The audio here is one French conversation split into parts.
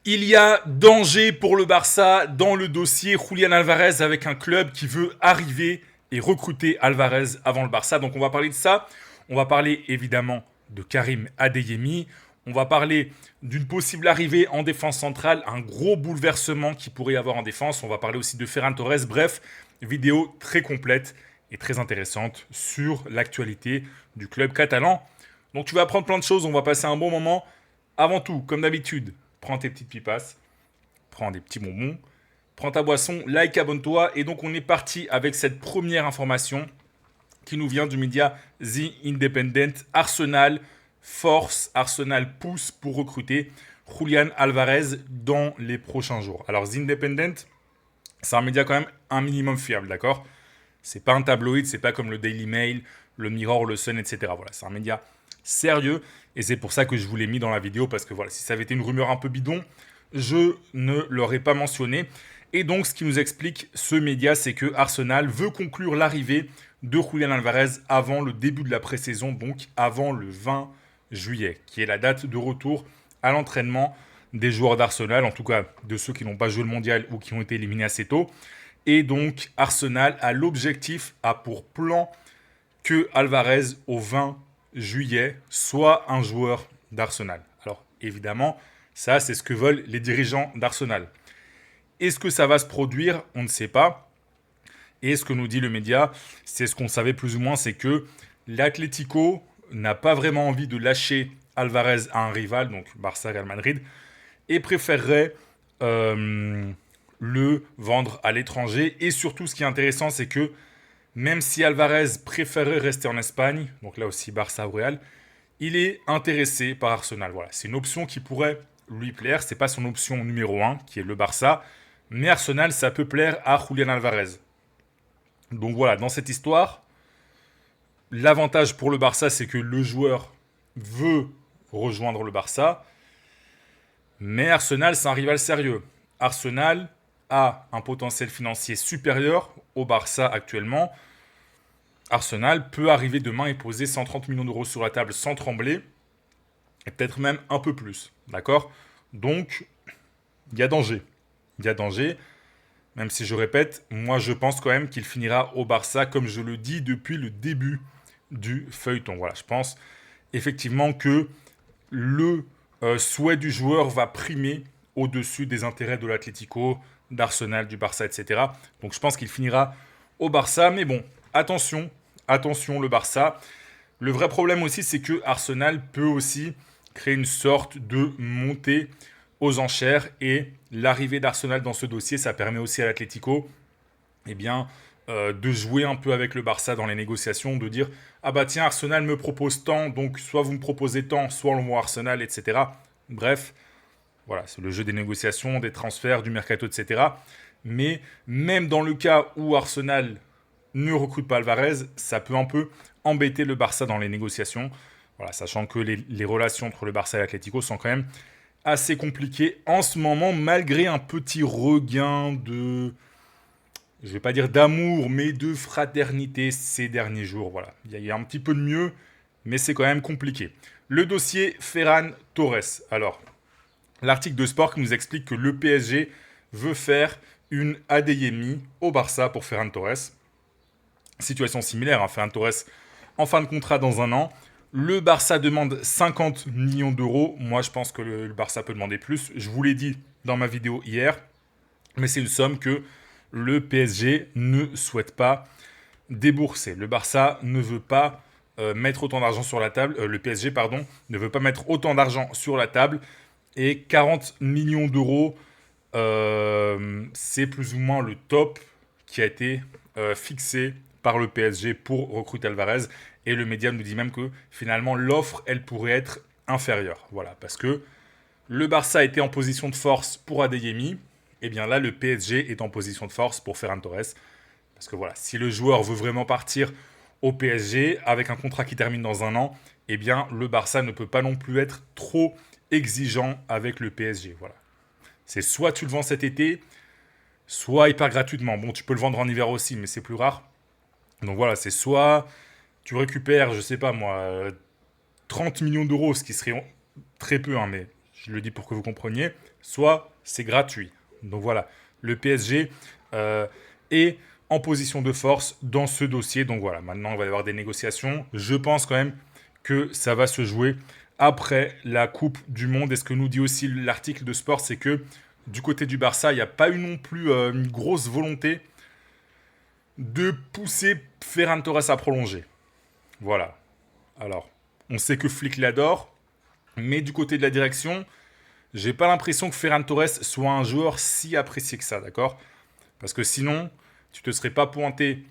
Il y a danger pour le Barça dans le dossier Julián Alvarez avec un club qui veut arriver et recruter Alvarez avant le Barça. Donc on va parler de ça. On va parler évidemment de Karim Adeyemi. On va parler d'une possible arrivée en défense centrale, un gros bouleversement qui pourrait y avoir en défense. On va parler aussi de Ferran Torres. Bref, vidéo très complète et très intéressante sur l'actualité du club catalan. Donc tu vas apprendre plein de choses, on va passer un bon moment. Avant tout, comme d'habitude, prends tes petites pipasses, prends des petits bonbons, prends ta boisson, like, abonne-toi. Et donc on est parti avec cette première information qui nous vient du média The Independent. Arsenal force, Arsenal pousse pour recruter Julián Alvarez dans les prochains jours. Alors The Independent, c'est un média quand même un minimum fiable, d'accord? C'est pas un tabloïd, c'est pas comme le Daily Mail, le Mirror, le Sun, etc. Voilà, c'est un média sérieux et c'est pour ça que je vous l'ai mis dans la vidéo parce que voilà, si ça avait été une rumeur un peu bidon, je ne l'aurais pas mentionné. Et donc, ce qui nous explique ce média, c'est que Arsenal veut conclure l'arrivée de Julián Alvarez avant le début de la pré-saison, donc avant le 20 juillet, qui est la date de retour à l'entraînement des joueurs d'Arsenal, en tout cas de ceux qui n'ont pas joué le mondial ou qui ont été éliminés assez tôt. Et donc, Arsenal a l'objectif, a pour plan que Alvarez, au 20 juillet, soit un joueur d'Arsenal. Alors, évidemment, ça, c'est ce que veulent les dirigeants d'Arsenal. Est-ce que ça va se produire? On ne sait pas. Et ce que nous dit le média, c'est ce qu'on savait plus ou moins, c'est que l'Atlético n'a pas vraiment envie de lâcher Alvarez à un rival, donc Barça-Real Madrid, et préférerait le vendre à l'étranger. Et surtout, ce qui est intéressant, c'est que même si Alvarez préférait rester en Espagne, donc là aussi Barça ou Real, il est intéressé par Arsenal. Voilà, c'est une option qui pourrait lui plaire. C'est pas son option numéro 1, qui est le Barça, mais Arsenal, ça peut plaire à Julián Alvarez. Donc voilà, dans cette histoire, l'avantage pour le Barça, c'est que le joueur veut rejoindre le Barça, mais Arsenal, c'est un rival sérieux. Arsenal a un potentiel financier supérieur au Barça actuellement. Arsenal peut arriver demain et poser 130 millions d'euros sur la table sans trembler, et peut-être même un peu plus. D'accord? Donc, il y a danger. Il y a danger, même si je répète, moi je pense quand même qu'il finira au Barça, comme je le dis depuis le début du feuilleton. Voilà, je pense effectivement que le souhait du joueur va primer au-dessus des intérêts de l'Atlético, d'Arsenal, du Barça, etc. Donc je pense qu'il finira au Barça, mais bon, attention, attention le Barça. Le vrai problème aussi, c'est que Arsenal peut aussi créer une sorte de montée aux enchères et l'arrivée d'Arsenal dans ce dossier, ça permet aussi à l'Atlético eh bien, de jouer un peu avec le Barça dans les négociations, de dire ah bah tiens, Arsenal me propose tant, donc soit vous me proposez tant, soit on voit Arsenal, etc. Bref, voilà, c'est le jeu des négociations, des transferts, du mercato, etc. Mais même dans le cas où Arsenal ne recrute pas Alvarez, ça peut un peu embêter le Barça dans les négociations. Voilà, sachant que les relations entre le Barça et l'Atlético sont quand même assez compliquées en ce moment, malgré un petit regain de, je ne vais pas dire d'amour, mais de fraternité ces derniers jours. Voilà, il y a un petit peu de mieux, mais c'est quand même compliqué. Le dossier Ferran Torres. Alors, l'article de Sport qui nous explique que le PSG veut faire une Adeyemi au Barça pour Ferran Torres. Situation similaire, hein, Ferran Torres en fin de contrat dans un an. Le Barça demande 50 millions d'euros. Moi, je pense que le Barça peut demander plus. Je vous l'ai dit dans ma vidéo hier, mais c'est une somme que le PSG ne souhaite pas débourser. Le Barça ne veut pas mettre autant d'argent sur la table. Le PSG, pardon, ne veut pas mettre autant d'argent sur la table. Et 40 millions d'euros, c'est plus ou moins le top qui a été fixé par le PSG pour recruter Alvarez. Et le média nous dit même que finalement l'offre, elle pourrait être inférieure. Voilà, parce que le Barça était en position de force pour Adeyemi. Et bien là, le PSG est en position de force pour Ferran Torres. Parce que voilà, si le joueur veut vraiment partir au PSG avec un contrat qui termine dans un an, eh bien le Barça ne peut pas non plus être trop exigeant avec le PSG. Voilà. C'est soit tu le vends cet été, soit il part gratuitement. Bon, tu peux le vendre en hiver aussi, mais c'est plus rare. Donc voilà, c'est soit tu récupères, je sais pas moi, 30 millions d'euros, ce qui serait très peu, hein, mais je le dis pour que vous compreniez, soit c'est gratuit. Donc voilà, le PSG est en position de force dans ce dossier. Donc voilà, maintenant il va y avoir des négociations. Je pense quand même que ça va se jouer après la Coupe du Monde. Et ce que nous dit aussi l'article de Sport, c'est que du côté du Barça, il n'y a pas eu non plus une grosse volonté de pousser Ferran Torres à prolonger. Voilà. Alors, on sait que Flick l'adore, mais du côté de la direction, j'ai pas l'impression que Ferran Torres soit un joueur si apprécié que ça, d'accord? Parce que sinon, tu te serais pas pointé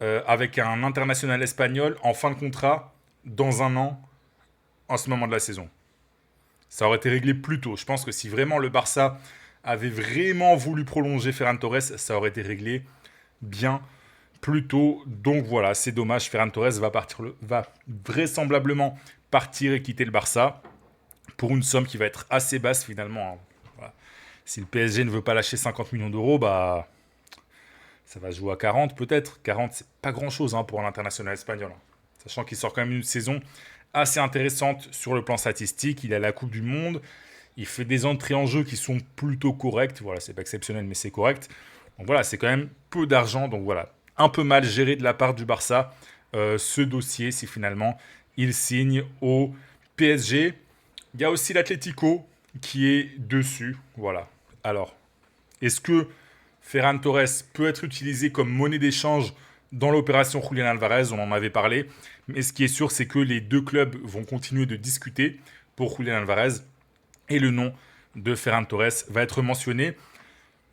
avec un international espagnol en fin de contrat dans un an en ce moment de la saison. Ça aurait été réglé plus tôt. Je pense que si vraiment le Barça avait vraiment voulu prolonger Ferran Torres, ça aurait été réglé bien plus tôt. Donc voilà, c'est dommage. Ferran Torres va vraisemblablement partir et quitter le Barça pour une somme qui va être assez basse finalement. Voilà. Si le PSG ne veut pas lâcher 50 millions d'euros, bah ça va se jouer à 40 peut-être. 40, c'est pas grand-chose pour un international espagnol. Sachant qu'il sort quand même une saison assez intéressante sur le plan statistique. Il a la Coupe du Monde. Il fait des entrées en jeu qui sont plutôt correctes. Voilà, c'est pas exceptionnel, mais c'est correct. Donc voilà, c'est quand même peu d'argent. Donc voilà, un peu mal géré de la part du Barça ce dossier si finalement il signe au PSG. Il y a aussi l'Atlético qui est dessus. Voilà. Alors, est-ce que Ferran Torres peut être utilisé comme monnaie d'échange dans l'opération Julián Alvarez? On en avait parlé. Mais ce qui est sûr, c'est que les deux clubs vont continuer de discuter pour Julián Alvarez. Et le nom de Ferran Torres va être mentionné.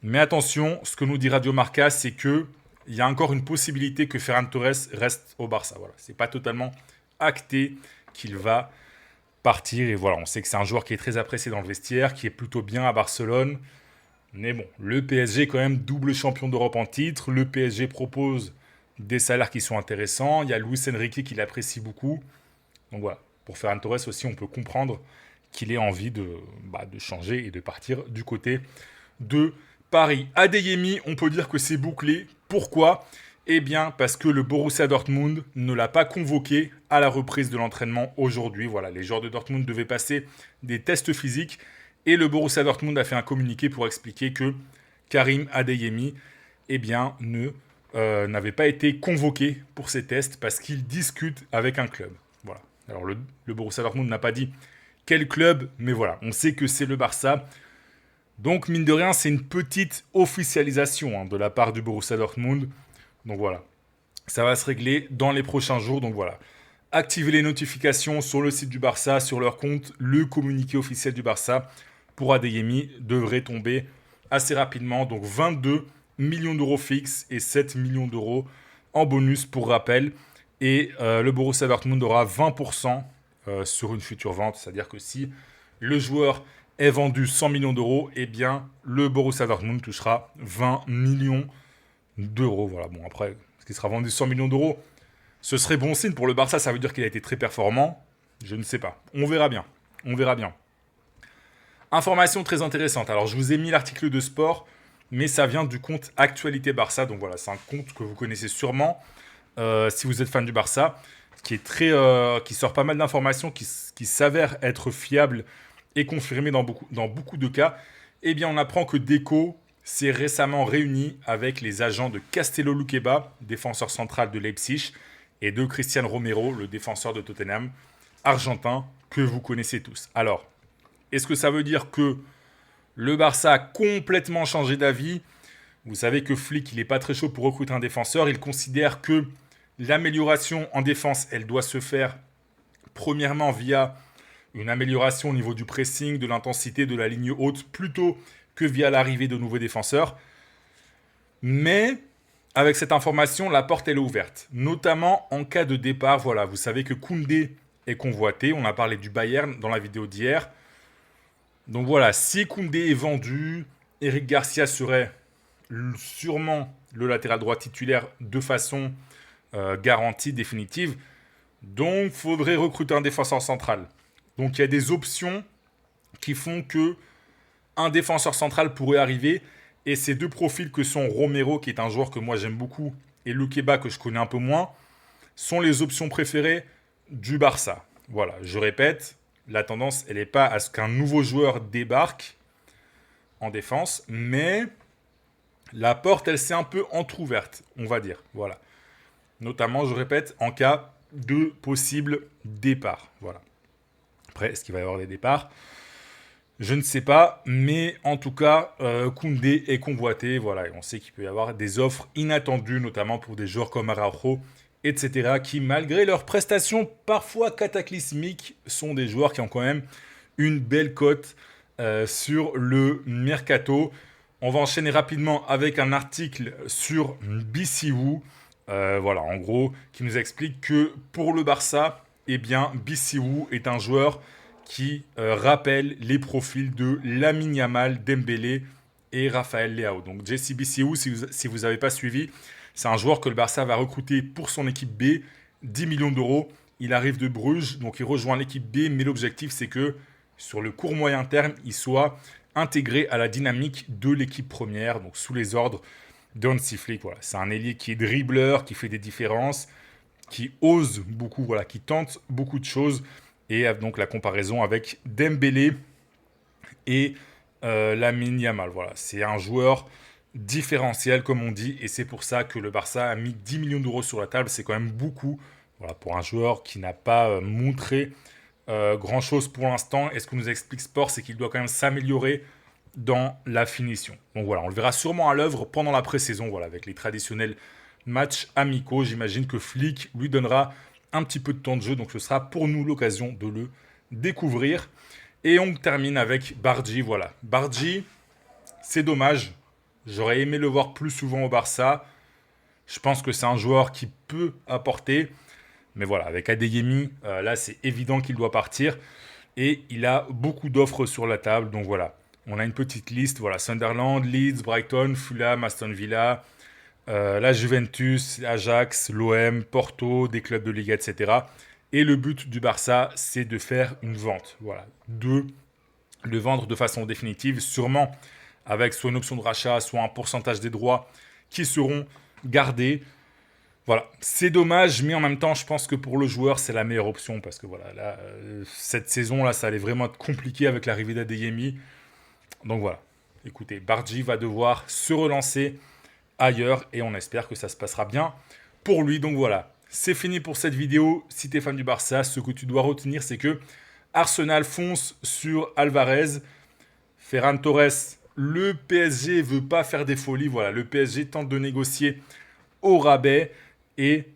Mais attention, ce que nous dit Radio Marca, c'est qu'il y a encore une possibilité que Ferran Torres reste au Barça. Voilà. Ce n'est pas totalement acté qu'il va partir. Et voilà, on sait que c'est un joueur qui est très apprécié dans le vestiaire, qui est plutôt bien à Barcelone. Mais bon, le PSG est quand même double champion d'Europe en titre. Le PSG propose des salaires qui sont intéressants. Il y a Luis Enrique qui l'apprécie beaucoup. Donc voilà, pour Ferran Torres aussi, on peut comprendre qu'il ait envie de changer et de partir du côté de Paris. Adeyemi, on peut dire que c'est bouclé. Pourquoi ? Eh bien, parce que le Borussia Dortmund ne l'a pas convoqué à la reprise de l'entraînement aujourd'hui. Voilà, les joueurs de Dortmund devaient passer des tests physiques et le Borussia Dortmund a fait un communiqué pour expliquer que Karim Adeyemi, n'avait pas été convoqué pour ces tests parce qu'il discute avec un club. Voilà. Alors le Borussia Dortmund n'a pas dit quel club, mais voilà, on sait que c'est le Barça. Donc mine de rien, c'est une petite officialisation de la part du Borussia Dortmund. Donc voilà, ça va se régler dans les prochains jours. Donc voilà, activez les notifications sur le site du Barça, sur leur compte. Le communiqué officiel du Barça pour Adeyemi devrait tomber assez rapidement. Donc 22 millions d'euros fixes et 7 millions d'euros en bonus pour rappel. Et le Borussia Dortmund aura 20% sur une future vente. C'est-à-dire que si le joueur est vendu 100 millions d'euros, eh bien le Borussia Dortmund touchera 20 millions d'euros. Voilà, bon après, ce qui sera vendu 100 millions d'euros, ce serait bon signe pour le Barça. Ça veut dire qu'il a été très performant. Je ne sais pas. On verra bien. On verra bien. Information très intéressante. Alors, je vous ai mis l'article de Sport, mais ça vient du compte Actualité Barça. Donc voilà, c'est un compte que vous connaissez sûrement si vous êtes fan du Barça, qui sort pas mal d'informations, qui s'avère être fiable et confirmé dans beaucoup de cas. Eh bien, on apprend que Deco s'est récemment réuni avec les agents de Castello Luqueba, défenseur central de Leipzig, et de Cristian Romero, le défenseur de Tottenham, argentin, que vous connaissez tous. Alors, est-ce que ça veut dire que le Barça a complètement changé d'avis ? Vous savez que Flick, il n'est pas très chaud pour recruter un défenseur. Il considère que l'amélioration en défense, elle doit se faire premièrement via une amélioration au niveau du pressing, de l'intensité, de la ligne haute, plutôt que via l'arrivée de nouveaux défenseurs. Mais avec cette information, la porte elle est ouverte, notamment en cas de départ. Voilà, vous savez que Koundé est convoité. On a parlé du Bayern dans la vidéo d'hier. Donc voilà, si Koundé est vendu, Eric Garcia serait sûrement le latéral droit titulaire de façon garantie, définitive. Donc, il faudrait recruter un défenseur central. Donc, il y a des options qui font que un défenseur central pourrait arriver. Et ces deux profils que sont Romero, qui est un joueur que moi j'aime beaucoup, et Luqueba, que je connais un peu moins, sont les options préférées du Barça. Voilà, je répète, la tendance, elle n'est pas à ce qu'un nouveau joueur débarque en défense, mais la porte, elle s'est un peu entrouverte, on va dire. Voilà. Notamment, je répète, en cas de possible départ. Voilà. Après, est-ce qu'il va y avoir des départs? Je ne sais pas, mais en tout cas, Koundé est convoité. Voilà, et on sait qu'il peut y avoir des offres inattendues, notamment pour des joueurs comme Araujo, etc., qui, malgré leurs prestations parfois cataclysmiques, sont des joueurs qui ont quand même une belle cote sur le mercato. On va enchaîner rapidement avec un article sur BCU. Voilà, en gros, qui nous explique que pour le Barça, eh bien, BCU est un joueur qui rappelle les profils de Lamine Yamal, Dembélé et Raphaël Leao. Donc Jesse BCU, si vous n'avez pas suivi, c'est un joueur que le Barça va recruter pour son équipe B, 10 millions d'euros. Il arrive de Bruges, donc il rejoint l'équipe B, mais l'objectif c'est que sur le court moyen terme, il soit intégré à la dynamique de l'équipe première, donc sous les ordres d'Hansi Flick. Voilà. C'est un ailier qui est dribbleur, qui fait des différences, qui ose beaucoup, voilà, qui tente beaucoup de choses. Et donc la comparaison avec Dembélé et Lamine Yamal. Voilà. C'est un joueur différentiel, comme on dit, et c'est pour ça que le Barça a mis 10 millions d'euros sur la table. C'est quand même beaucoup, voilà, pour un joueur qui n'a pas montré grand-chose pour l'instant. Et ce que nous explique Sport, c'est qu'il doit quand même s'améliorer dans la finition. Donc voilà, on le verra sûrement à l'œuvre pendant la pré-saison, voilà, avec les traditionnels matchs amicaux. J'imagine que Flick lui donnera un petit peu de temps de jeu, donc ce sera pour nous l'occasion de le découvrir. Et on termine avec Bardji, voilà. Bardji, c'est dommage. J'aurais aimé le voir plus souvent au Barça. Je pense que c'est un joueur qui peut apporter. Mais voilà, avec Adeyemi, là, c'est évident qu'il doit partir. Et il a beaucoup d'offres sur la table. Donc voilà, on a une petite liste. Voilà, Sunderland, Leeds, Brighton, Fulham, Aston Villa, la Juventus, Ajax, l'OM, Porto, des clubs de Liga, etc. Et le but du Barça, c'est de faire une vente. Voilà, de le vendre de façon définitive, sûrement avec soit une option de rachat, soit un pourcentage des droits qui seront gardés. Voilà, c'est dommage, mais en même temps, je pense que pour le joueur, c'est la meilleure option parce que voilà, là, cette saison-là, ça allait vraiment être compliqué avec l'arrivée d'Adeyemi. Donc voilà, écoutez, Bardji va devoir se relancer ailleurs et on espère que ça se passera bien pour lui. Donc voilà, c'est fini pour cette vidéo. Si tu es fan du Barça, ce que tu dois retenir, c'est que Arsenal fonce sur Alvarez. Ferran Torres, le PSG veut pas faire des folies. Voilà, le PSG tente de négocier au rabais. Et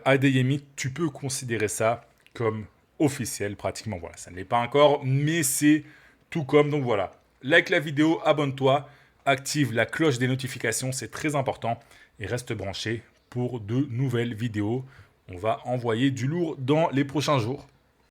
Adeyemi, tu peux considérer ça comme officiel pratiquement. Voilà, ça ne l'est pas encore, mais c'est tout comme. Donc voilà, like la vidéo, abonne-toi, active la cloche des notifications, c'est très important. Et reste branché pour de nouvelles vidéos. On va envoyer du lourd dans les prochains jours.